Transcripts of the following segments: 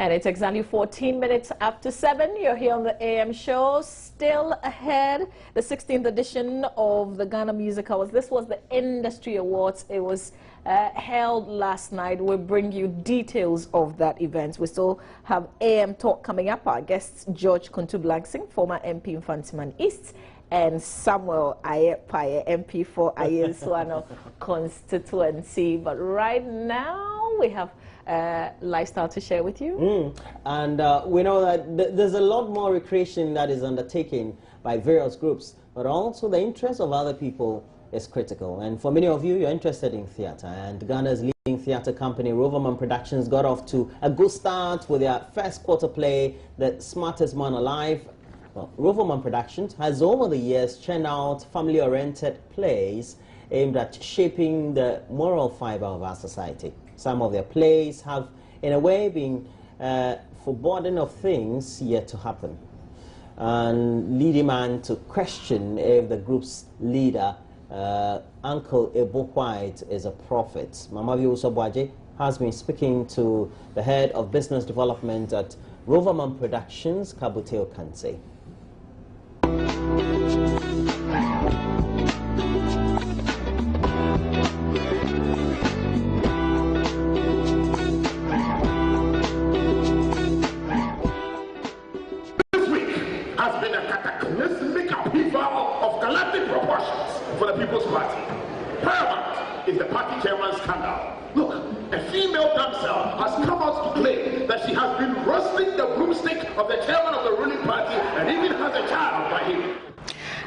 And it's exactly 14 minutes after 7. You're here on the AM show. Still ahead, the 16th edition of the Ghana Music Awards. This was the Industry Awards. It was held last night. We'll bring you details of that event. We still have AM Talk coming up. Our guests, George Kuntublangsing, former MP in Fantiman East, and Samuel Ayepaye, MP for Ayesuano constituency. But right now, we have lifestyle to share with you. And we know that there's a lot more recreation that is undertaken by various groups, but also the interest of other people is critical. And for many of you, you're interested in theater, and Ghana's leading theater company, Roverman Productions, got off to a good start with their first quarter play, The Smartest Man Alive. Well, Roverman Productions has over the years churned out family-oriented plays aimed at shaping the moral fiber of our society. Some of their plays have, in a way, been foreboding of things yet to happen, and leading man to question if the group's leader, Uncle Ebo White, is a prophet. Mama Usobwaje has been speaking to the head of business development at Roverman Productions, Kabuteo Kanse. Has been a cataclysmic upheaval of galactic proportions for the People's Party. Paramount is the party chairman's scandal. Look, a female damsel has come out to claim that she has been roasting the broomstick of the chairman of the ruling party and even has a child by him.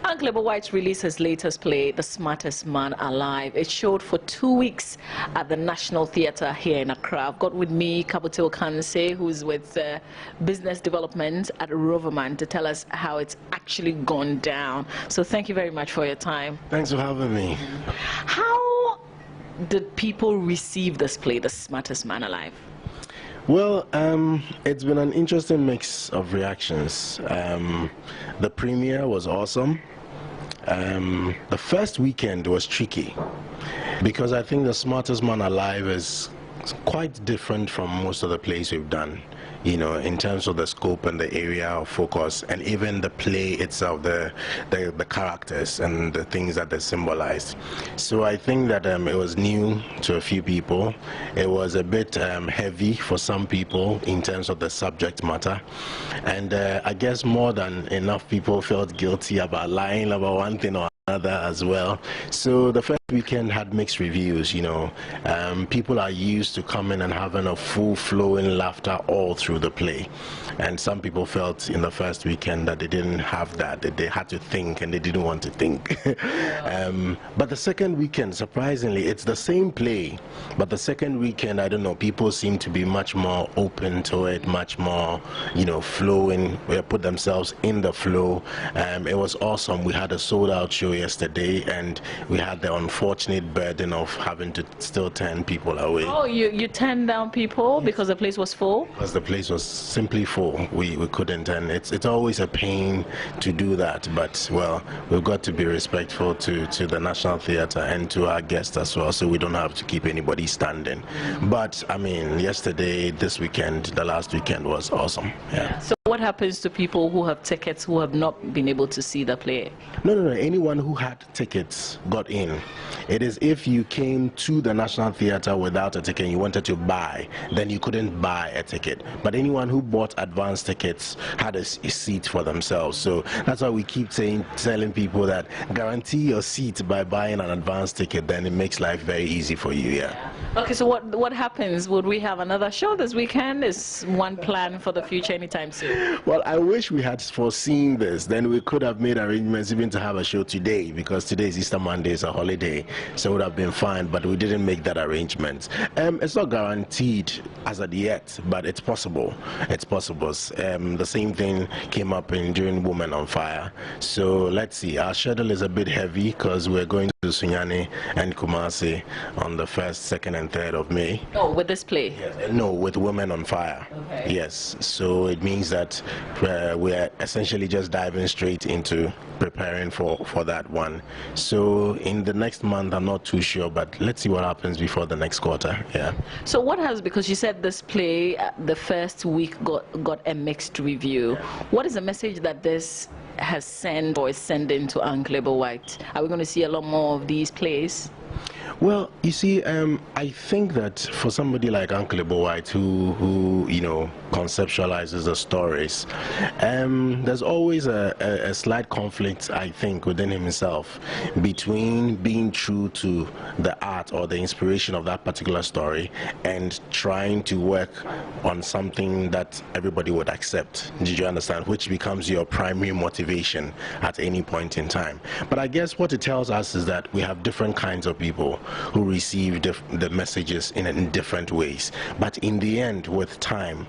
Uncle Ebo White released his latest play, The Smartest Man Alive. It showed for 2 weeks at the National Theatre here in Accra. I've got with me Kabuteo Kanse, who's with business development at Roverman, to tell us how it's actually gone down. So thank you very much for your time. Thanks for having me. How did people receive this play, The Smartest Man Alive? Well, it's been an interesting mix of reactions. The premiere was awesome. The first weekend was tricky because I think The Smartest Man Alive is quite different from most of the plays we've done, you know, in terms of the scope and the area of focus, and even the play itself, the characters and the things that they symbolized. So I think that it was new to a few people. It was a bit heavy for some people in terms of the subject matter, and I guess more than enough people felt guilty about lying about one thing or another as well. So the first weekend had mixed reviews, you know. People are used to coming and having a full flowing laughter all through the play, and some people felt in the first weekend that they didn't have that they had to think and they didn't want to think. But the second weekend, surprisingly, it's the same play, but the second weekend, I don't know, people seem to be much more open to it, much more, you know, flowing, put themselves in the flow. It was awesome. We had a sold out show yesterday, and we had the unfortunate burden of having to still turn people away. Oh, you turned down people because the place was full? Because the place was simply full. We couldn't, and it's always a pain to do that, but well, we've got to be respectful to the National Theatre and to our guests as well, so we don't have to keep anybody standing. But I mean, yesterday, this weekend, the last weekend was awesome. Yeah. So what happens to people who have tickets who have not been able to see the play? No. Anyone who had tickets got in. It is if you came to the National Theatre without a ticket and you wanted to buy, then you couldn't buy a ticket. But anyone who bought advance tickets had a seat for themselves. So that's why we keep telling people that guarantee your seat by buying an advance ticket, then it makes life very easy for you. Yeah. Okay, so what happens? Would we have another show this weekend? Is one plan for the future anytime soon? Well, I wish we had foreseen this. Then we could have made arrangements even to have a show today, because today is Easter Monday, it's a holiday, so it would have been fine, but we didn't make that arrangement. It's not guaranteed as of yet, but it's possible. It's possible. The same thing came up during Women on Fire. So let's see. Our schedule is a bit heavy because we're going Sunyani and Kumasi on the 1st, 2nd, and 3rd of May. Oh, with this play? Yes. No, with Women on Fire. Okay. Yes, so it means that we're essentially just diving straight into preparing for that one. So in the next month, I'm not too sure, but let's see what happens before the next quarter. Yeah. So what has, because you said this play, the first week got a mixed review. What is the message that this has sent or is sending to Uncle White? Are we going to see a lot more of these plays? Well, you see, I think that for somebody like Uncle White, who you know conceptualizes the stories, there's always a slight conflict, I think, within himself between being true to the art or the inspiration of that particular story and trying to work on something that everybody would accept. Did you understand? Which becomes your primary motivation at any point in time. But I guess what it tells us is that we have different kinds of people who receive the messages in different ways. But in the end, with time,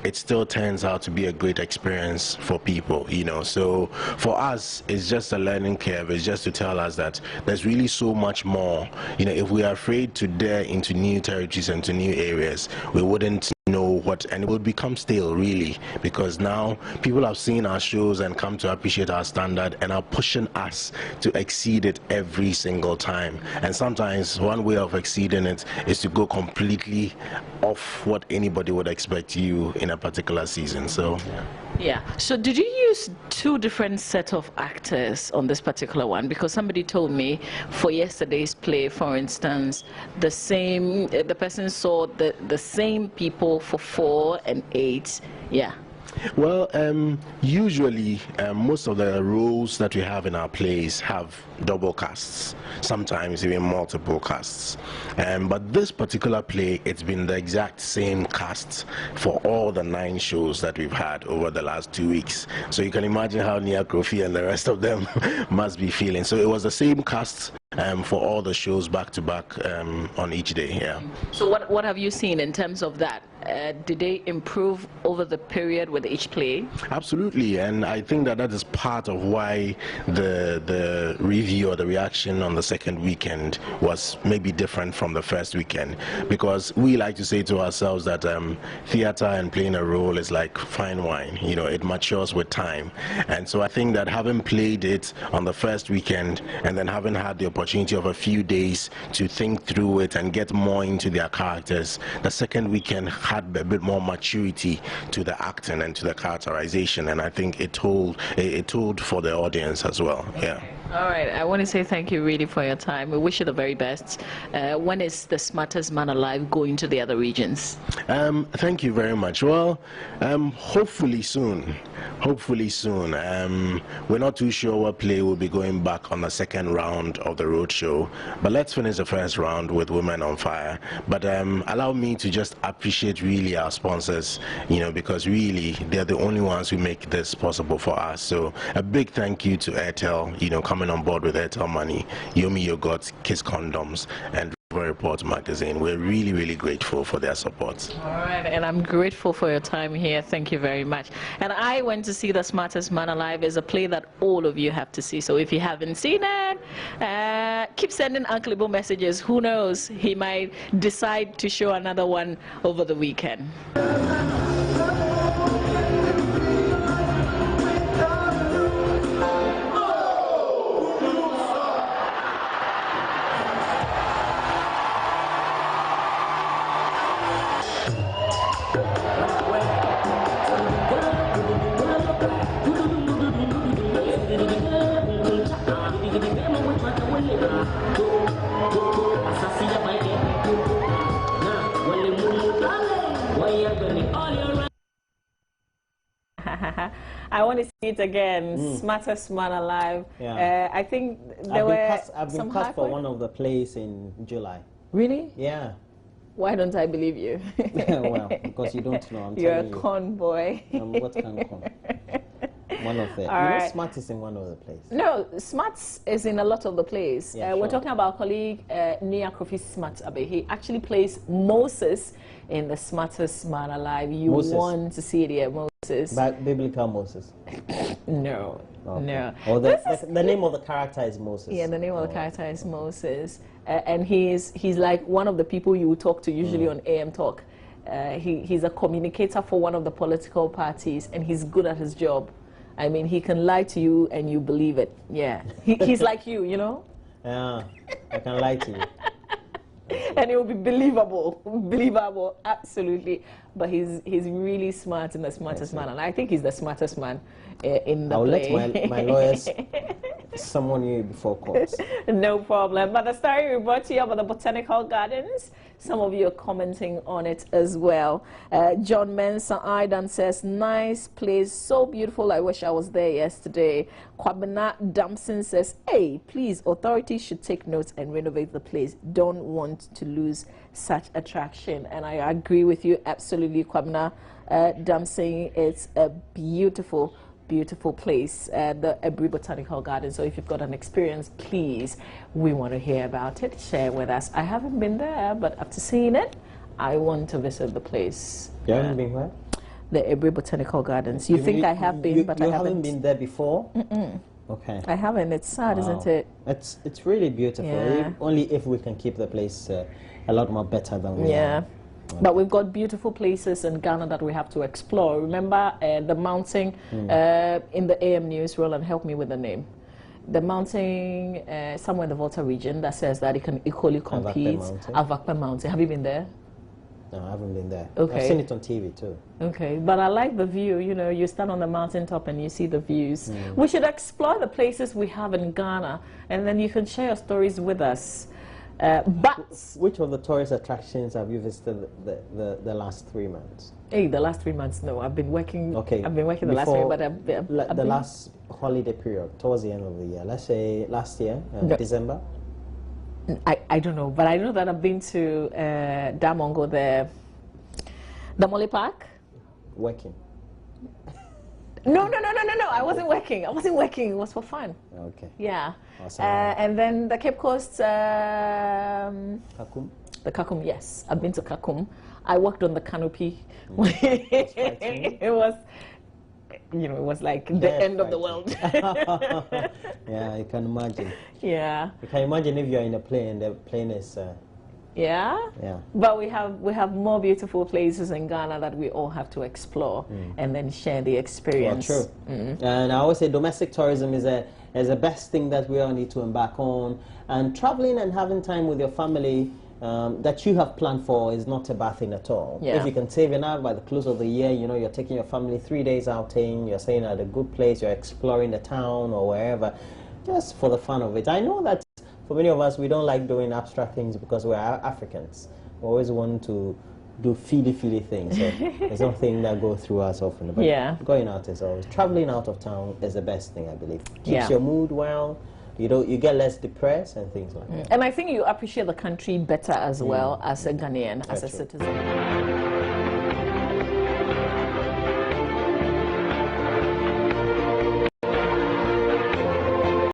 it still turns out to be a great experience for people, you know. So for us, it's just a learning curve. It's just to tell us that there's really so much more. You know, if we are afraid to dare into new territories and to new areas, we wouldn't know what, and it will become stale, really, because now people have seen our shows and come to appreciate our standard and are pushing us to exceed it every single time. And sometimes one way of exceeding it is to go completely off what anybody would expect you in a particular season. So yeah. So did you use two different set of actors on this particular one? Because somebody told me for yesterday's play, for instance, the person saw the same people for 4 and 8. Yeah. Well, usually most of the roles that we have in our plays have double casts, sometimes even multiple casts. But this particular play, it's been the exact same cast for all the 9 shows that we've had over the last 2 weeks. So you can imagine how Nia Kofi and the rest of them must be feeling. So it was the same cast for all the shows back to back on each day. Yeah. So what have you seen in terms of that? Did they improve over the period with each play? Absolutely, and I think that is part of why the review or the reaction on the second weekend was maybe different from the first weekend, because we like to say to ourselves that theater and playing a role is like fine wine. You know, it matures with time, and so I think that having played it on the first weekend and then having had the opportunity of a few days to think through it and get more into their characters, the second weekend had a bit more maturity to the acting and to the characterization, and I think it told for the audience as well. Yeah. All right, I want to say thank you really for your time. We wish you the very best. When is The Smartest Man Alive going to the other regions? Thank you very much. Well, hopefully soon. Hopefully soon. We're not too sure what play will be going back on the second round of the road show, but let's finish the first round with Women on Fire. But allow me to just appreciate really our sponsors, you know, because really they're the only ones who make this possible for us. So a big thank you to Airtel, you know, coming on board with Airtel Money, Yomi Yogurt, Kiss Condoms, and Report Magazine. We're really, really grateful for their support. All right, and I'm grateful for your time here. Thank you very much. And I went to see The Smartest Man Alive. Is a play that all of you have to see. So if you haven't seen it, keep sending Uncle Ibo messages. Who knows? He might decide to show another one over the weekend. I want to see it again. Smartest Man Alive. Yeah. I think I've been cast for one of the plays in July. Really? Yeah. Why don't I believe you? Well, because you don't know. You're a con boy. What kind of con? One of the. Right. Smart is in one of the plays. No, Smarts is in a lot of the plays. Yeah, We're sure. talking about our colleague Nia Kofi Smart Abe. He actually plays Moses in The Smartest Man Alive. You Moses. want to see it here, Moses. Biblical Moses. No, Okay. no. Or the name of the character is Moses. Yeah, the name of the character is Moses, and he's like one of the people you would talk to usually on AM Talk. He's a communicator for one of the political parties, and he's good at his job. I mean, he can lie to you and you believe it. Yeah, he's like you, you know. Yeah, I can lie to you. And it will be believable, absolutely. But he's really smart and the smartest man, and I think he's the smartest man in the play. I'll let my lawyers summon you before court. No problem. But the story we brought to you about the botanical gardens, some of you are commenting on it as well. John Mensah Aidan says, nice place, so beautiful. I wish I was there yesterday. Kwabena Damson says, hey, please, authorities should take notes and renovate the place. Don't want to lose such attraction. And I agree with you absolutely, Kwabena Damson. It's a beautiful place, the Ebri Botanical Garden. So if you've got an experience, please, we want to hear about it. Share with us. I haven't been there, but after seeing it, I want to visit the place. You haven't been where? The Ebri Botanical Gardens. You think I have been, but I haven't. Been there before? Okay. I haven't. It's sad, isn't it? It's really beautiful. Yeah. Only if we can keep the place a lot more better than we are. Yeah. But we've got beautiful places in Ghana that we have to explore. Remember the mountain in the AM News, Roland, help me with the name. The mountain somewhere in the Volta region that says that it can equally compete. Avakpa Mountain. Have you been there? No, I haven't been there. Okay. I've seen it on TV too. Okay, but I like the view. You know, you stand on the mountaintop and you see the views. We should explore the places we have in Ghana, and then you can share your stories with us. But which of the tourist attractions have you visited the last 3 months? Hey, the last 3 months, no. I've been working. Okay. I've been working the last 3, but the last holiday period, towards the end of the year. Let's say last year, December. I don't know, but I know that I've been to Damongo, the Mole Park. Working. No. I wasn't working. It was for fun. Okay. Yeah. Awesome. And then the Cape Coast. Kakum? The Kakum, yes. I've been to Kakum. I worked on the canopy. It was, you know, it was like the end of the world. Yeah, you can imagine. Yeah. You can imagine if you're in a plane and the plane is... Yeah? Yeah. But we have more beautiful places in Ghana that we all have to explore and then share the experience. Well, true. And I always say domestic tourism is the best thing that we all need to embark on. And traveling and having time with your family that you have planned for is not a bad thing at all. Yeah. If you can save enough by the close of the year, you know, you're taking your family 3 days outing, you're staying at a good place, you're exploring the town or wherever, just for the fun of it. I know that for many of us, we don't like doing abstract things because we're Africans. We always want to do feely things. So it's something that goes through us often. But going out is always, traveling out of town is the best thing, I believe. Keeps your mood well. You get less depressed and things like that. And I think you appreciate the country better as well as a Ghanaian, as a citizen.